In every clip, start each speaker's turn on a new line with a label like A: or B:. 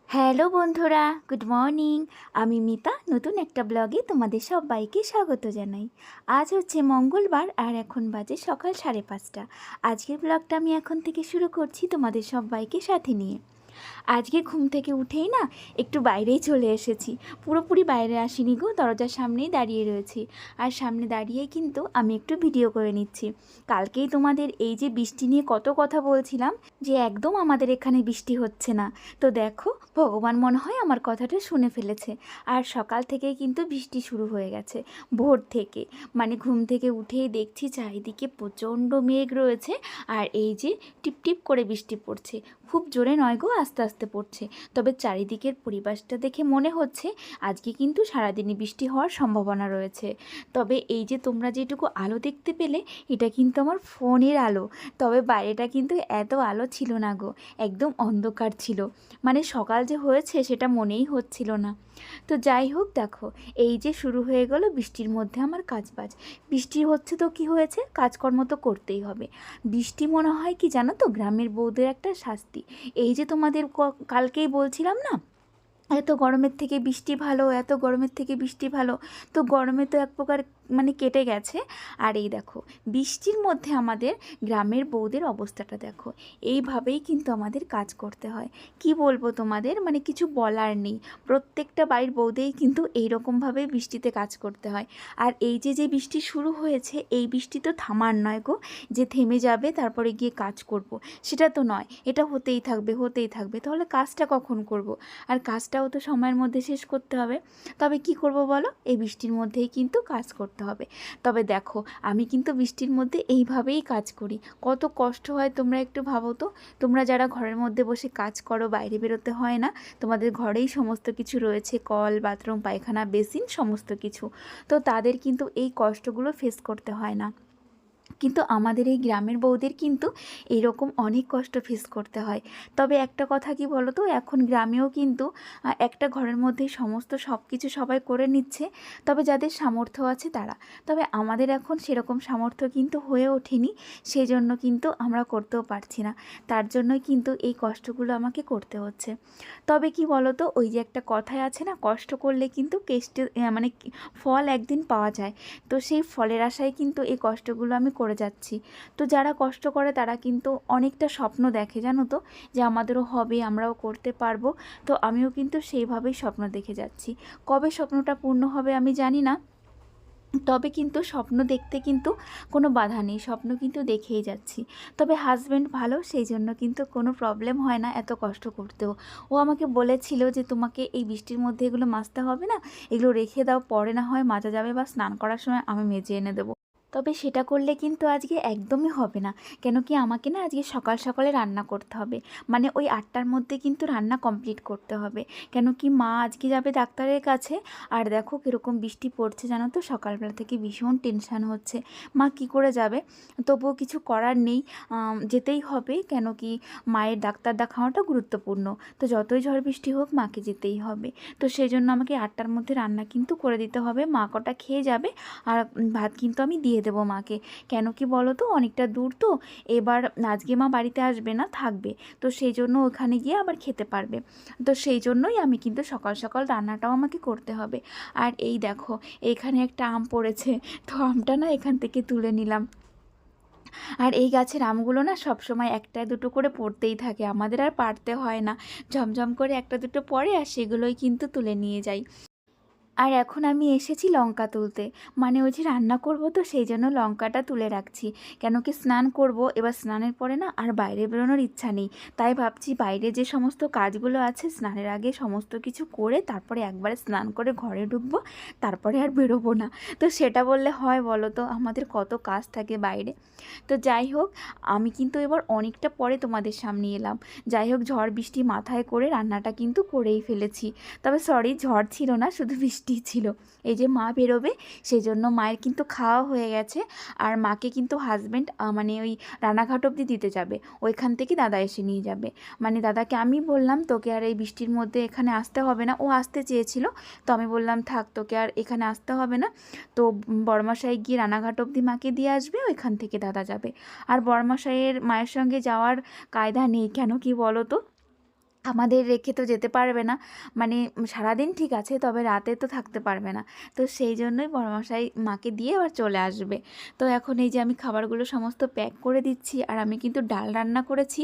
A: Hello বন্ধুরা, good morning. আমি মিতা নতুন একটা ব্লগে তোমাদের সবাইকে স্বাগত জানাই। আজ হচ্ছে মঙ্গলবার আর এখন বাজে সকাল 5:30। আজকের ব্লগটা আমি এখন থেকে শুরু করছি তোমাদের সবাইকে সাথে নিয়ে। আজকে ঘুম থেকে উঠেই না একটু বাইরেই চলে এসেছি। পুরোপুরি বাইরে আসিনি গো, দরজার সামনেই দাঁড়িয়ে রয়েছি। আর সামনে দাঁড়িয়েই কিন্তু আমি একটু ভিডিও করে নিচ্ছি। কালকেই তোমাদের এই যে বৃষ্টি নিয়ে কত কথা বলছিলাম যে একদম আমাদের এখানে বৃষ্টি হচ্ছে না, তো দেখো ভগবান মনে হয় আমার কথাটা শুনে ফেলেছে। আর সকাল থেকেই কিন্তু বৃষ্টি শুরু হয়ে গেছে, ভোর থেকে। মানে ঘুম থেকে উঠেই দেখছি চারিদিকে প্রচণ্ড মেঘ রয়েছে, আর এই যে টিপটিপ করে বৃষ্টি পড়ছে। খুব জোরে নয় গো, আস্তে আস্তে পড়ছে। তবে চারিদিকের পরিবেশটা দেখে মনে হচ্ছে আজকে কিন্তু সারাদিনই বৃষ্টি হওয়ার সম্ভাবনা রয়েছে। তবে এই যে তোমরা যেটুকু আলো দেখতে পেলে, এটা কিন্তু আমার ফোনের আলো। তবে বাইরেটা কিন্তু এত আলো ছিল না গো, একদম অন্ধকার ছিল। মানে সকাল যে হয়েছে সেটা মনেই হচ্ছিল না। তো যাই হোক, দেখো এই যে শুরু হয়ে গেল বৃষ্টির মধ্যে আমার কাজবাজ। বৃষ্টি হচ্ছে তো কি হয়েছে, কাজকর্ম তো করতেই হবে। বৃষ্টি মনে হয় কি জানো তো, গ্রামের বউদের একটা শাস্তি। এই যে তোমাদের কালকেই বলছিলাম না, এত গরমের থেকে বৃষ্টি ভালো, এত গরমের থেকে বৃষ্টি ভালো। তো গরমে তো এক প্রকার মানে কেটে গেছে। আর এই দেখো বৃষ্টির মধ্যে আমাদের গ্রামের বউদের অবস্থাটা দেখো। এইভাবেই কিন্তু আমাদের কাজ করতে হয়। কি বলবো তোমাদের, মানে কিছু বলার নেই। প্রত্যেকটা বাড়ির বউদেই কিন্তু এইরকমভাবে বৃষ্টিতে কাজ করতে হয়। আর এই যে বৃষ্টি শুরু হয়েছে, এই বৃষ্টি তো থামার নয় গো, যে থেমে যাবে তারপরে গিয়ে কাজ করব, সেটা তো নয়। এটা হতেই থাকবে হতেই থাকবে। তাহলে কাজটা কখন করব? আর কাজটাও তো সময়ের মধ্যে শেষ করতে হবে। তবে কি করব বলো, এই বৃষ্টির মধ্যেই কিন্তু কাজ করতে হবে। তবে দেখো আমি কিন্তু বৃষ্টির মধ্যে এইভাবেই কাজ করি। কত কষ্ট হয় তোমরা একটু ভাবো তো। তোমরা যারা ঘরের মধ্যে বসে কাজ করো, বাইরে বেরোতে হয় না, তোমাদের ঘরেই সমস্ত কিছু রয়েছে, কল, বাথরুম, পায়খানা, বেসিন, সমস্ত কিছু। তো তাদের কিন্তু এই কষ্টগুলো ফেস করতে হয় না। কিন্তু আমাদের এই গ্রামের বউদের কিন্তু এইরকম অনেক কষ্ট ফেস করতে হয়। তবে একটা কথা কি বলো তো, এখন গ্রামেও কিন্তু একটা ঘরের মধ্যেই সমস্ত সব কিছু সবাই করে নিচ্ছে। তবে যাদের সামর্থ্য আছে তারা। তবে আমাদের এখন সেরকম সামর্থ্য কিন্তু হয়ে ওঠেনি, সেই জন্য কিন্তু আমরা করতেও পারছি না। তার জন্যই কিন্তু এই কষ্টগুলো আমাকে করতে হচ্ছে। তবে কি বলো তো, ওই যে একটা কথায় আছে না, কষ্ট করলে কিন্তু মানে ফল একদিন পাওয়া যায়। তো সেই ফলের আশায় কিন্তু এই কষ্টগুলো আমি করে যাচ্ছি। তো যারা কষ্ট করে তারা কিন্তু অনেকটা স্বপ্ন দেখে জানো তো, যে আমাদেরও হবে, আমরাও করতে পারবো। তো আমিও কিন্তু সেইভাবেই স্বপ্ন দেখে যাচ্ছি। কবে স্বপ্নটা পূর্ণ হবে আমি জানি না, তবে কিন্তু স্বপ্ন দেখতে কিন্তু কোনো বাধা নেই, স্বপ্ন কিন্তু দেখেই যাচ্ছি। তবে হাজব্যান্ড ভালো, সেই জন্য কিন্তু কোনো প্রবলেম হয় না এত কষ্ট করতেও। ও আমাকে বলেছিল যে তোমাকে এই বৃষ্টির মধ্যে এগুলো মাজতে হবে না, এগুলো রেখে দাও, পরে না হয় মাজা যাবে, বা স্নান করার সময় আমি মেজে এনে দেবো। তবে সেটা করলে কিন্তু আজকে একদমই হবে না। কেন কি আমাকে না আজকে সকাল সকালে রান্না করতে হবে। মানে ওই 8টার মধ্যে কিন্তু রান্না কমপ্লিট করতে হবে। কেন কি মা আজকে যাবে ডাক্তারের কাছে। আর দেখো কীরকম বৃষ্টি পড়ছে জানো তো, সকালবেলা থেকে ভীষণ টেনশান হচ্ছে মা কি করে যাবে। তবুও কিছু করার নেই, যেতেই হবে। কেন কি মায়ের ডাক্তার দেখানোটা গুরুত্বপূর্ণ। তো যতই ঝড় বৃষ্টি হোক মাকে যেতেই হবে। তো সেই জন্য আমাকে 8টার মধ্যে রান্না কিন্তু করে দিতে হবে। মা কটা খেয়ে যাবে, আর ভাত কিন্তু আমি দিয়ে দেবো মাকে। কেন কি বলো তো, অনেকটা দূর তো। এবার আজকে মা বাড়িতে আসবে না, থাকবে। তো সেই জন্য ওখানে গিয়ে আবার খেতে পারবে। তো সেই জন্যই আমি কিন্তু সকাল সকাল রান্নাটাও আমাকে করতে হবে। আর এই দেখো এখানে একটা আম পড়েছে, তো আমটা না এখান থেকে তুলে নিলাম। আর এই গাছের আমগুলো না সবসময় একটা দুটো করে পড়তেই থাকে, আমাদের আর পাড়তে হয় না। ঝমঝম করে একটা দুটো পড়ে, আর সেগুলোই কিন্তু তুলে নিয়ে যাই। আর এখন আমি এসেছি লঙ্কা তুলতে, মানে ওই যে রান্না করব তো সেই জন্য লঙ্কাটা তুলে রাখছি। কেন কি স্নান করব, এবার স্নানের পরে না আর বাইরে বেরোনোর ইচ্ছা নেই। তাই ভাবছি বাইরে যে সমস্ত কাজগুলো আছে স্নানের আগে সমস্ত কিছু করে তারপরে একবারে স্নান করে ঘরে ঢুকবো, তারপরে আর বেরোবো না। তো সেটা বললে হয় বলো তো, আমাদের কত কাজ থাকে বাইরে। তো যাই হোক, আমি কিন্তু এবার অনেকটা পরে তোমাদের সামনে এলাম। যাই হোক, ঝড় বৃষ্টি মাথায় করে রান্নাটা কিন্তু করেই ফেলেছি। তবে সরি, ঝড় ছিল না, শুধু বৃষ্টি ছিল। এই যে মা বেরোবে সেই জন্য মায়ের কিন্তু খাওয়া হয়ে গেছে। আর মাকে কিন্তু হাজব্যান্ড মানে ওই রানাঘাট অবধি দিতে যাবে, ওইখান থেকে দাদা এসে নিয়ে যাবে। মানে দাদাকে আমি বললাম তোকে আর এই বৃষ্টির মধ্যে এখানে আসতে হবে না, ও আসতে চেয়েছিল। তো আমি বললাম থাক, তোকে আর এখানে আসতে হবে না। তো বড়মশাই গিয়ে রানাঘাট অবধি মাকে দিয়ে আসবে, ওইখান থেকে দাদা যাবে। আর বড়মশাইয়ের মায়ের সঙ্গে যাওয়ার কায়দা নেই, কেন কি বলো তো, আমাদের রেখে তো যেতে পারবে না। মানে সারাদিন ঠিক আছে, তবে রাতে তো থাকতে পারবে না। তো সেই জন্যই বড়মশাই মাকে দিয়ে আবার চলে আসবে। তো এখন এই যে আমি খাবারগুলো সমস্ত প্যাক করে দিচ্ছি। আর আমি কিন্তু ডাল রান্না করেছি,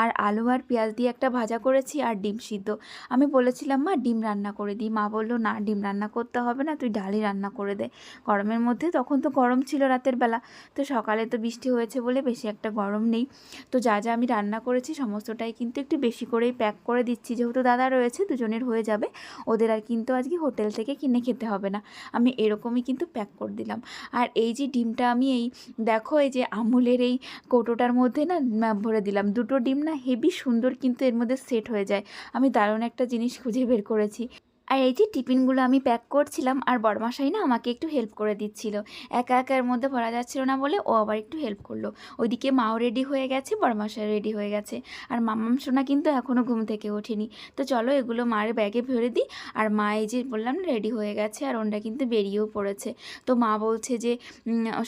A: আর আলু আর পেঁয়াজ দিয়ে একটা ভাজা করেছি, আর ডিম সিদ্ধ। আমি বলেছিলাম মা ডিম রান্না করে দিই, মা বললো না ডিম রান্না করতে হবে না, তুই ডালই রান্না করে দে। গরমের মধ্যে, তখন তো গরম ছিল রাতের বেলা, তো সকালে তো বৃষ্টি হয়েছে বলে বেশি একটা গরম নেই। তো যা যা আমি রান্না করেছি সমস্তটাই কিন্তু একটু বেশি করেই প্যাক করে দিচ্ছি, যেহেতু দাদা রয়েছে দুজনের হয়ে যাবে, ওদের আর কিন্তু আজকে হোটেল থেকে কিনে খেতে হবে না। আমি এরকমই কিন্তু প্যাক করে দিলাম। আর এই যে ডিমটা আমি এই দেখো, এই যে আমুলের এই কৌটোটার মধ্যে না ভরে দিলাম। দুটো ডিম না হেভি সুন্দর কিন্তু এর মধ্যে সেট হয়ে যায়। আমি দারুণ একটা জিনিস খুঁজে বের করেছি। আর এই যে টিফিনগুলো আমি প্যাক করছিলাম, আর বড়মশাই না আমাকে একটু হেল্প করে দিচ্ছিল। একা একা এর মধ্যে ভরা যাচ্ছিল না বলে ও আবার একটু হেল্প করলো। ওইদিকে মাও রেডি হয়ে গেছে, বড়মশাই রেডি হয়ে গেছে। আর মাম্মাম সোনা কিন্তু এখনও ঘুম থেকে ওঠেনি। তো চলো এগুলো মায়ের ব্যাগে ভরে দিই। আর মা এই যে বললাম না রেডি হয়ে গেছে, আর ওনটা কিন্তু বেরিয়েও পড়েছে। তো মা বলছে যে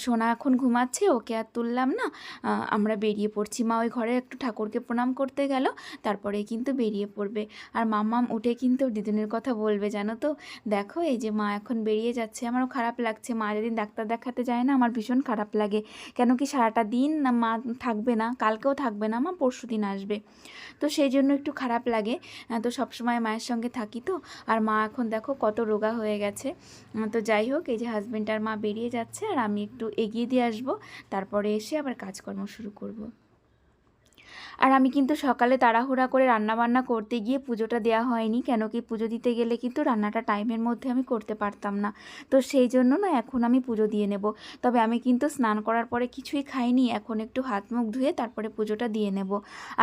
A: সোনা এখন ঘুমাচ্ছে, ওকে আর তুললাম না, আমরা বেরিয়ে পড়ছি। মা ওই ঘরে একটু ঠাকুরকে প্রণাম করতে গেল, তারপরে কিন্তু বেরিয়ে পড়বে। আর মাম্মাম উঠে কিন্তু দিদুনের কথা বলবে, জানো তো। দেখো এই যে মা এখন বেরিয়ে যাচ্ছে, আমারও খারাপ লাগছে। মা যেদিন ডাক্তার দেখাতে যায় না আমার ভীষণ খারাপ লাগে, কেন কি সারাটা দিন না মা থাকবে না, কালকেও থাকবে না, মা পরশু দিন আসবে। তো সেই জন্য একটু খারাপ লাগে। তো সবসময় মায়ের সঙ্গে থাকি তো। আর মা এখন দেখো কত রোগা হয়ে গেছে। তো যাই হোক, এই যে হাজব্যান্ড আর মা বেরিয়ে যাচ্ছে, আর আমি একটু এগিয়ে দিয়ে আসবো, তারপরে এসে আবার কাজকর্ম শুরু করব। আর আমি কিন্তু সকালে তাড়াহুড়া করে রান্নাবান্না করতে গিয়ে পুজোটা দেওয়া হয়নি, কেন কি পুজো দিতে গেলে কিন্তু রান্নাটা টাইমের মধ্যে আমি করতে পারতাম না। তো সেই জন্য না এখন আমি পুজো দিয়ে নেব। তবে আমি কিন্তু স্নান করার পরে কিছুই খাইনি, এখন একটু হাত মুখ ধুয়ে তারপরে পুজোটা দিয়ে নেব।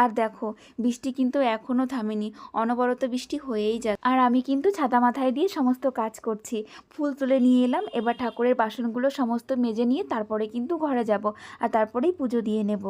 A: আর দেখো বৃষ্টি কিন্তু এখনও থামেনি, অনবরত বৃষ্টি হয়েই যায়। আর আমি কিন্তু ছাতা মাথায় দিয়ে সমস্ত কাজ করছি। ফুল তুলে নিয়ে এলাম, এবার ঠাকুরের বাসনগুলো সমস্ত মেজে নিয়ে তারপরে কিন্তু ঘরে যাব, আর তারপরেই পুজো দিয়ে নেব।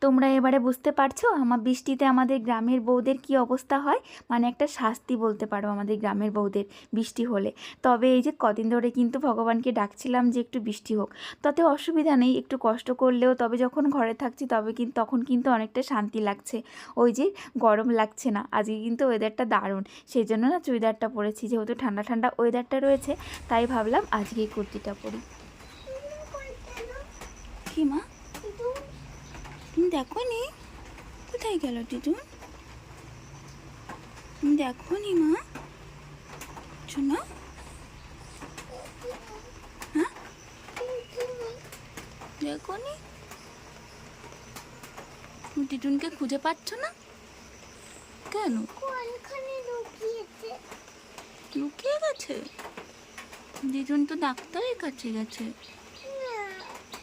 A: তোমরা এবারে বুঝতে পারছো আমার বৃষ্টিতে আমাদের গ্রামের বউদের কি অবস্থা হয়। মানে একটা শাস্তি বলতে পারো আমাদের গ্রামের বউদের বৃষ্টি হলে। তবে এই যে কদিন ধরে কিন্তু ভগবানকে ডাকছিলাম যে একটু বৃষ্টি হোক, তাতে অসুবিধা নেই, একটু কষ্ট করলেও তবে যখন ঘরে থাকছি তবে কিন্তু তখন কিন্তু অনেকটা শান্তি লাগছে। ওই যে গরম লাগছে না, আজকে কিন্তু ওয়েদারটা দারুণ, সেই জন্য না চুড়িদারটা পরেছি, যেহেতু ঠান্ডা ঠান্ডা ওয়েদারটা রয়েছে, তাই ভাবলাম আজকে এই কুর্তিটা পরি। কি মা, তুমি দেখো নি কোথায় গেল দিদুন? তুমি দেখো নি মা, শোনো। হ্যাঁ দেখো নি, দিদুনকে খুঁজে পাচ্ছ না কেন? লুকিয়ে গেছে? দিদুন তো ডাক্তারের কাছে গেছে।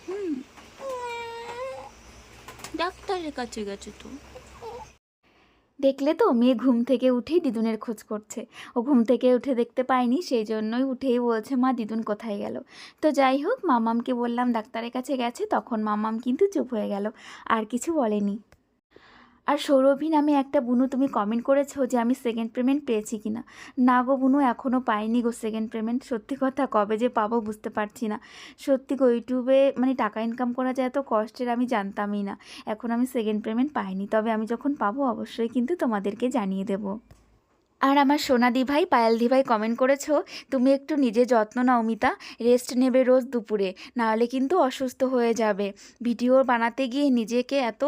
A: হুম, ডাক্তারের কাছে গেছে তো। দেখলে তো, মেয়ে ঘুম থেকে উঠেই দিদুনের খোঁজ করছে। ও ঘুম থেকে উঠে দেখতে পায়নি, সেই জন্যই উঠেই বলছে মা দিদুন কোথায় গেল। তো যাই হোক, মামামকে বললাম ডাক্তারের কাছে গেছে, তখন মামাম কিন্তু চুপ হয়ে গেল, আর কিছু বলেনি। আর সৌরভী নামে একটা বুনু তুমি কমেন্ট করেছো যে আমি সেকেন্ড পেমেন্ট পেয়েছি কিনা। না গো বুনু, এখনও পাইনি গো সেকেন্ড পেমেন্ট। সত্যি কথা, কবে যে পাবো বুঝতে পারছি না। সত্যি গো, ইউটিউবে মানে টাকা ইনকাম করা যায় এত কষ্টের, আমি জানতামই না। এখন আমি সেকেন্ড পেমেন্ট পাইনি, তবে আমি যখন পাবো অবশ্যই কিন্তু তোমাদেরকে জানিয়ে দেবো। আর আমার সোনা দিভাই পায়েল দিভাই কমেন্ট করেছো, তুমি একটু নিজের যত্ন নাও মিতা, রেস্ট নেবে রোজ দুপুরে, নাহলে কিন্তু অসুস্থ হয়ে যাবে। ভিডিও বানাতে গিয়ে নিজেকে এত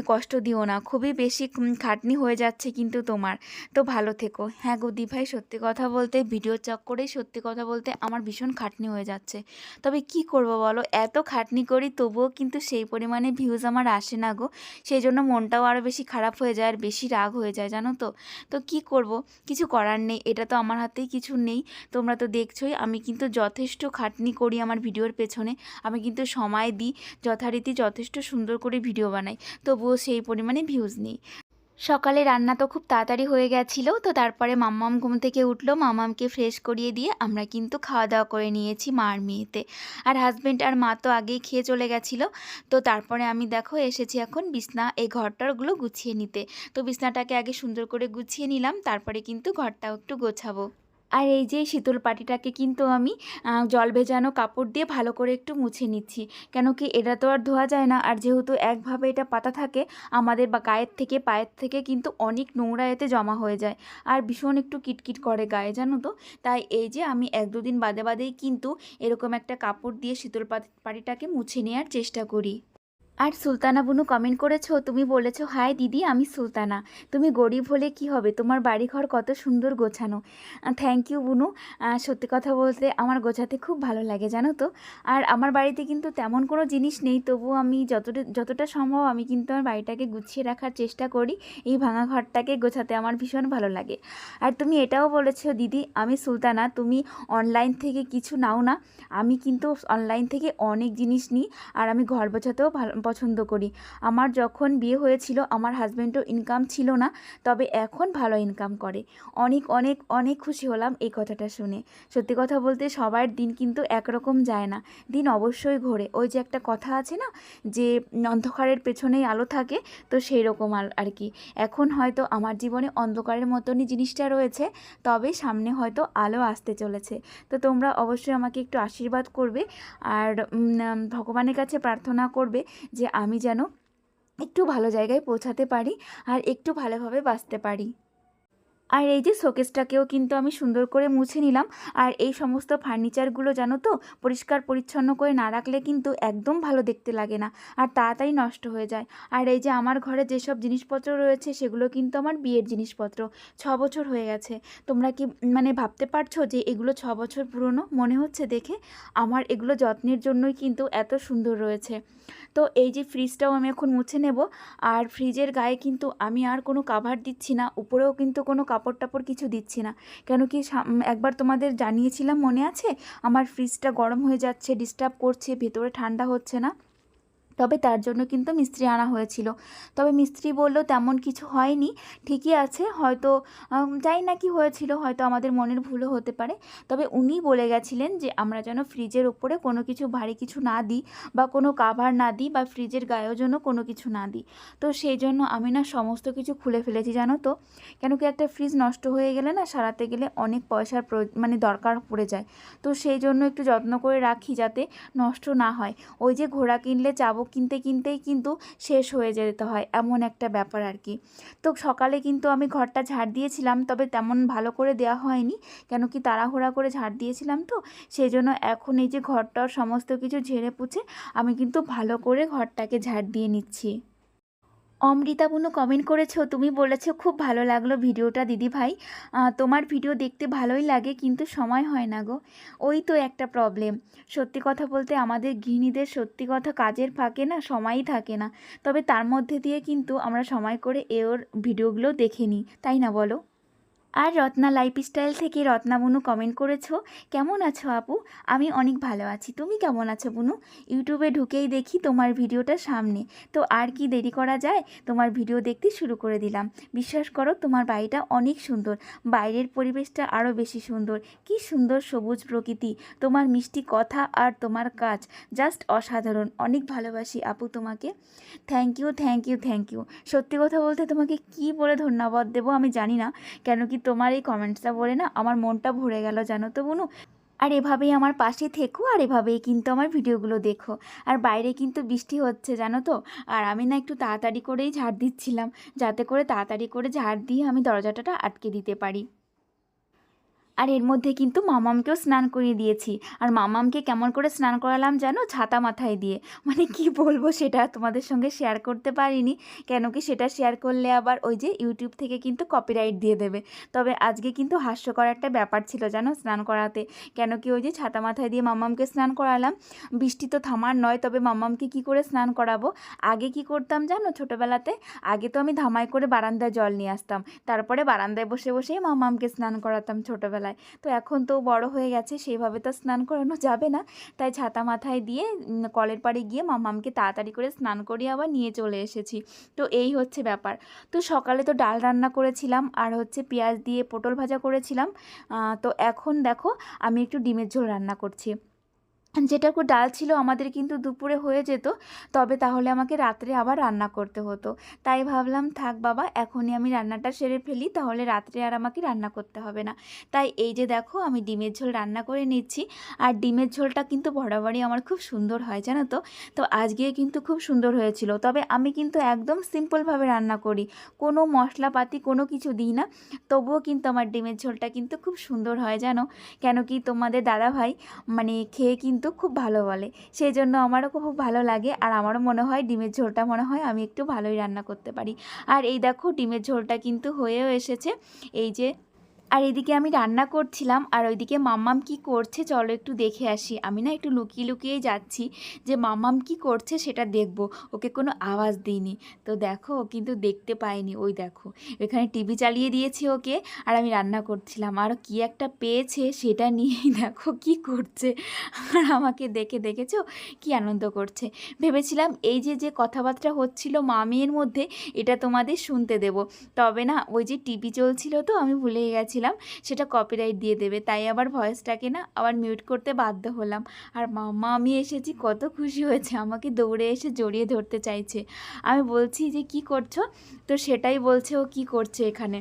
A: কষ্ট দিও না, খুবই বেশি খাটনি হয়ে যাচ্ছে কিন্তু তোমার। তো ভালো থেকো। হ্যাঁ গো দিভাই, সত্যি কথা বলতে ভিডিও চক্করেই সত্যি কথা বলতে আমার ভীষণ খাটনি হয়ে যাচ্ছে। তবে কি করব বলো, এত খাটনি করি তবুও কিন্তু সেই পরিমাণে ভিউজ আমার আসে না গো। সেই জন্য মনটাও আরও বেশি খারাপ হয়ে যায় আর বেশি রাগ হয়ে যায় জানো তো। তো কি করব, কিছু করার নেই, এটা তো আমার হাতেই কিছু নেই। তোমরা তো দেখছোই আমি কিন্তু যথেষ্ট খাটনি করি আমার ভিডিওর পেছনে, আমি কিন্তু সময় দিই, যথারীতি যথেষ্ট সুন্দর করে ভিডিও বানাই, তবুও সেই পরিমাণে ভিউজ নেই। সকালে রান্না তো খুব তাড়াতাড়ি হয়ে গেছিলো, তো তারপরে মাম্মাম ঘুম থেকে উঠলো, মাম্মামকে ফ্রেশ করিয়ে দিয়ে আমরা কিন্তু খাওয়া দাওয়া করে নিয়েছি মা আর মেয়েতে। আর হাজব্যান্ড আর মা তো আগেই খেয়ে চলে গেছিলো। তো তারপরে আমি দেখো এসেছি এখন বিছনা এই ঘরটারগুলো গুছিয়ে নিতে। তো বিছনাটাকে আগে সুন্দর করে গুছিয়ে নিলাম, তারপরে কিন্তু ঘরটাও একটু গোছাবো। আর এই যে শীতল পাটিটাকে কিন্তু আমি জল ভেজানো কাপড় দিয়ে ভালো করে একটু মুছে নিচ্ছি, কেন কি এটা তো আর ধোয়া যায় না, আর যেহেতু একভাবে এটা পাতা থাকে আমাদের বা গায়ের থেকে পায়ের থেকে কিন্তু অনেক নোংরা এতে জমা হয়ে যায়, আর ভীষণ একটু কিটকিট করে গায়ে জানো তো। তাই এই যে আমি 1-2 দিন বাদে বাদেই কিন্তু এরকম একটা কাপড় দিয়ে শীতল পাটিটাকে মুছে নেওয়ার চেষ্টা করি। আর সুলতানা বুনু কমেন্ট করেছো, তুমি বলেছো হাই দিদি আমি সুলতানা, তুমি গরিব হলে কি হবে, তোমার বাড়িঘর কত সুন্দর গোছানো। থ্যাংক ইউ বুনু। সত্যি কথা বলতে আমার গোছাতে খুব ভালো লাগে জানো তো। আর আমার বাড়িতে কিন্তু তেমন কোনো জিনিস নেই, তবুও আমি যতটা সম্ভব আমি কিন্তু আমার বাড়িটাকে গুছিয়ে রাখার চেষ্টা করি। এই ভাঙা ঘরটাকে গোছাতে আমার ভীষণ ভালো লাগে। আর তুমি এটাও বলেছো দিদি আমি সুলতানা, তুমি অনলাইন থেকে কিছু নাও না। আমি কিন্তু অনলাইন থেকে অনেক জিনিস নিই, আর আমি ঘর গোছাতেও পছন্দ করি। আমার যখন বিয়ে হয়েছিল আমার হাজব্যান্ডও ইনকাম ছিল না, তবে এখন ভালো ইনকাম করে। অনেক অনেক অনেক খুশি হলাম এই কথাটা শুনে। সত্যি কথা বলতে সবার দিন কিন্তু একরকম যায় না, দিন অবশ্যই ঘোরে। ওই যে একটা কথা আছে না যে অন্ধকারের পেছনেই আলো থাকে, তো সেই রকম আর কি। এখন হয়তো আমার জীবনে অন্ধকারের মতনই জিনিসটা রয়েছে, তবে সামনে হয়তো আলো আসতে চলেছে। তো তোমরা অবশ্যই আমাকে একটু আশীর্বাদ করবে, আর ভগবানের কাছে প্রার্থনা করবে যে আমি যেন একটু ভালো জায়গায় পৌঁছাতে পারি আর একটু ভালোভাবে বাঁচতে পারি। আর এই যে শোকেসটাকেও কিন্তু আমি সুন্দর করে মুছে নিলাম। আর এই সমস্ত ফার্নিচারগুলো জানো তো পরিষ্কার পরিচ্ছন্ন করে না রাখলে কিন্তু একদম ভালো দেখতে লাগে না, আর তাড়াতাড়ি নষ্ট হয়ে যায়। আর এই যে আমার ঘরে যেসব জিনিসপত্র রয়েছে সেগুলো কিন্তু আমার বিয়ের জিনিসপত্র, 6 বছর হয়ে গেছে। তোমরা কি ভাবতে পারছো যে এগুলো 6 বছর পুরনো মনে হচ্ছে দেখে? আমার এগুলো যত্নের জন্যই কিন্তু এত সুন্দর রয়েছে। তো এই যে ফ্রিজটাও আমি এখন মুছে নেব। আর ফ্রিজের গায়ে কিন্তু আমি আর কোনো কাভার দিচ্ছি না, উপরেও কিন্তু কোনো কাপড় টাপড় কিছু দিচ্ছি না। কেন কি একবার তোমাদের জানিয়েছিলাম মনে আছে, আমার ফ্রিজটা গরম হয়ে যাচ্ছে, ডিস্টার্ব করছে, ভেতরে ঠান্ডা হচ্ছে না। তবে তার জন্য কিন্তু মিস্ত্রি আনা হয়েছিল, তবে মিস্ত্রি বলল তেমন কিছু হয়নি, ঠিকই আছে, হয়তো জানি না কি হয়েছিল, হয়তো আমাদের মনের ভুলও হতে পারে। তবে উনি বলে গেছিলেন যে আমরা যেন ফ্রিজের ওপরে কোনো কিছু ভারী কিছু না দিই, বা কোনো কাভার না দিই, বা ফ্রিজের গায়েও যেন কোনো কিছু না দিই। তো সেই জন্য আমি না সমস্ত কিছু খুলে ফেলেছি জানো তো। কেন কি একটা ফ্রিজ নষ্ট হয়ে গেলে না সারাতে গেলে অনেক পয়সার দরকার পড়ে যায়। তো সেই জন্য একটু যত্ন করে রাখি যাতে নষ্ট না হয়। ওই যে ঘোড়া কিনলে চাবুক কিনতেই কিন্তু শেষ হয়ে যেতে হয়, এমন একটা ব্যাপার আর কি। তো সকালে কিন্তু আমি ঘরটা ঝাড় দিয়েছিলাম, তবে তেমন ভালো করে দেওয়া হয়নি, কেন কি তাড়াহুড়া করে ঝাড় দিয়েছিলাম, তো সেই জন্য এখন এই যে ঘরটার সমস্ত কিছু ঝেড়ে পুছে আমি কিন্তু ভালো করে ঘরটাকে ঝাড় দিয়ে নিচ্ছি। অমৃতা বুনু কমেন্ট করেছো, তুমি বলেছো খুব ভালো লাগলো ভিডিওটা দিদি ভাই, তোমার ভিডিও দেখতে ভালোই লাগে কিন্তু সময় হয় না গো। ওই তো একটা প্রবলেম, সত্যি কথা বলতে আমাদের গৃহিণীদের সত্যি কথা কাজের ফাঁকে না সময়ই থাকে না। তবে তার মধ্যে দিয়ে কিন্তু আমরা সময় করে ওর ভিডিওগুলো দেখে নিই, তাই না বলো? আর রত্না লাইফস্টাইল থেকে রত্না বুনু কমেন্ট করেছো, কেমন আছো আপু? আমি অনেক ভালো আছি, তুমি কেমন আছো বুনু? ইউটিউবে ঢুকেই দেখি তোমার ভিডিওটা সামনে, তো আর কি দেরি করা যায়, তোমার ভিডিও দেখতে শুরু করে দিলাম। বিশ্বাস করো তোমার বাড়িটা অনেক সুন্দর, বাইরের পরিবেশটা আরও বেশি সুন্দর, কি সুন্দর সবুজ প্রকৃতি, তোমার মিষ্টি কথা আর তোমার কাজ জাস্ট অসাধারণ, অনেক ভালোবাসি আপু তোমাকে। Thank you thank you thank you. সত্যি কথা বলতে তোমাকে কি বলে ধন্যবাদ দেবো আমি জানি না, কেন কি তোমার এই কমেন্টসটা বলে না আমার মনটা ভরে গেল জানো তো বুনু। আর এভাবেই আমার পাশে থেকো, আর এভাবেই কিন্তু আমার ভিডিওগুলো দেখো। আর বাইরে কিন্তু বৃষ্টি হচ্ছে জানো তো। আর আমি না একটু তাড়াতাড়ি করেই ঝাড় দিচ্ছিলাম, যাতে করে তাড়াতাড়ি করে ঝাড় দিয়ে আমি দরজাটা আটকে দিতে পারি। আর এর মধ্যে কিন্তু মামামকেও স্নান করিয়ে দিয়েছি। আর মামামকে কেমন করে স্নান করালাম জানো? ছাতা মাথায় দিয়ে। মানে কি বলবো, সেটা তোমাদের সঙ্গে শেয়ার করতে পারিনি, কেন কি সেটা শেয়ার করলে আবার ওই যে ইউটিউব থেকে কিন্তু কপিরাইট দিয়ে দেবে। তবে আজকে কিন্তু হাস্যকর একটা ব্যাপার ছিল জানো স্নান করাতে, কেন কি ওই যে ছাতা মাথায় দিয়ে মামামকে স্নান করালাম। বৃষ্টি তো থামার নয়, তবে মামামকে কি করে স্নান করাবো? আগে কি করতাম জানো ছোটোবেলাতে? আগে তো আমি ধামাই করে বারান্দায় জল নিয়ে আসতাম, তারপরে বারান্দায় বসে বসেই মামামকে স্নান করাতাম ছোটোবেলায়। তো এখন তো বড় হয়ে গেছে, সেইভাবে তো স্নান করানো যাবে না, তাই ছাতা মাথায় দিয়ে কলের পাড়ে গিয়ে মামামকে তাড়াতাড়ি করে স্নান করিয়ে আবার নিয়ে চলে এসেছি। তো এই হচ্ছে ব্যাপার। তো সকালে তো ডাল রান্না করেছিলাম, আর হচ্ছে পেঁয়াজ দিয়ে পটল ভাজা করেছিলাম। তো এখন দেখো আমি একটু ডিমের ঝোল রান্না করছি। যেটুকু ডাল ছিল আমাদের কিন্তু দুপুরে হয়ে যেত, তবে তাহলে আমাকে রাত্রে আবার রান্না করতে হতো। তাই ভাবলাম থাক বাবা, এখনই আমি রান্নাটা সেরে ফেলি, তাহলে রাত্রে আর আমাকে রান্না করতে হবে না। তাই এই যে দেখো আমি ডিমের ঝোল রান্না করে নিচ্ছি। আর ডিমের ঝোলটা কিন্তু বরাবরই আমার খুব সুন্দর হয় জানো তো। তো আজকে কিন্তু খুব সুন্দর হয়েছিল, তবে আমি কিন্তু একদম সিম্পলভাবে রান্না করি, কোনো মশলাপাতি কোনো কিছু দিই না, তবুও কিন্তু আমার ডিমের ঝোলটা কিন্তু খুব সুন্দর হয় জানো। কেন কি তোমাদের দাদাভাই মানে খেয়ে কিন্তু খুব ভালো বলে, সেই জন্য আমারও খুব ভালো লাগে। আর আমারও মনে হয় ডিমের ঝোলটা মনে হয় আমি একটু ভালোই রান্না করতে পারি। আর এই দেখো ডিমের ঝোলটা কিন্তু হয়েও এসেছে, এই যে। আর এদিকে আমি রান্না করছিলাম, আর ওইদিকে মাম্মাম কি করছে চলো একটু দেখে আসি। আমি না একটু লুকিয়ে লুকিয়েই যাচ্ছি, যে মাম্মাম কি করছে সেটা দেখব, ওকে কোনো আওয়াজ দিইনি। তো দেখো ও কিন্তু দেখতে পাইনি, ওই দেখো এখানে টিভি চালিয়ে দিয়েছি ওকে, আর আমি রান্না করছিলাম, আর কি একটা পেয়েছে সেটা নিয়েই দেখো কি করছে। আর আমাকে দেখে দেখেছো কি আনন্দ করছে। ভেবেছিলাম এই যে যে কথাবার্তা হচ্ছিল মা মেয়ের মধ্যে, এটা তোমাদের শুনতে দেব, তবে না ওই যে টিভি চলছিল তো আমি ভুলে গেছিলাম, সেটা কপিরাইট দিয়ে দেবে, তাই আবার ভয়েসটাকে না আবার মিউট করতে বাধ্য হলাম। আর মাম্মা আমি এসেছি কত খুশি হয়েছে, আমাকে দৌড়ে এসে জড়িয়ে ধরতে চাইছে। আমি বলছি যে কি করছো, তো সেটাই বলছে ও কি করছে এখানে।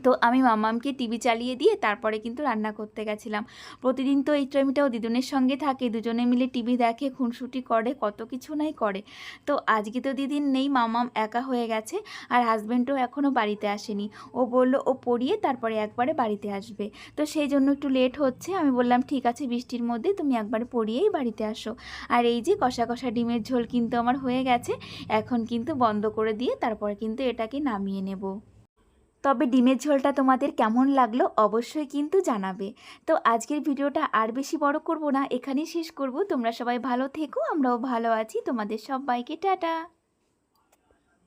A: তো আমি মাম্মামকে টিভি চালিয়ে দিয়ে তারপরে কিন্তু রান্না করতে গেছিলাম। প্রতিদিন তো এই টাইমটাও দিদুনের সঙ্গে থাকে, দুজনে মিলে টিভি দেখে, খুনসুটি করে, কত কিছু নাই করে। তো আজকে তো দিদিন নেই, মাম্মাম একা হয়ে গেছে, আর হাজব্যান্ডও এখনও বাড়িতে আসেনি। ও বললো ও পড়িয়ে তারপরে একবারে বাড়িতে আসবে, তো সেই জন্য একটু লেট হচ্ছে। আমি বললাম ঠিক আছে, বৃষ্টির মধ্যে তুমি একবারে পড়িয়েই বাড়িতে আসো। আর এই যে কষা কষা ডিমের ঝোল কিন্তু আমার হয়ে গেছে, এখন কিন্তু বন্ধ করে দিয়ে তারপরে কিন্তু এটাকে নামিয়ে নেব। তবে ডিমের ঝোলটা তোমাদের কেমন লাগলো অবশ্যই কিন্তু জানাবে। তো আজকের ভিডিওটা আর বেশি বড় করব না, এখানেই শেষ করব। তোমরা সবাই ভালো থেকো, আমরাও ভালো আছি। তোমাদের সবাইকে টাটা।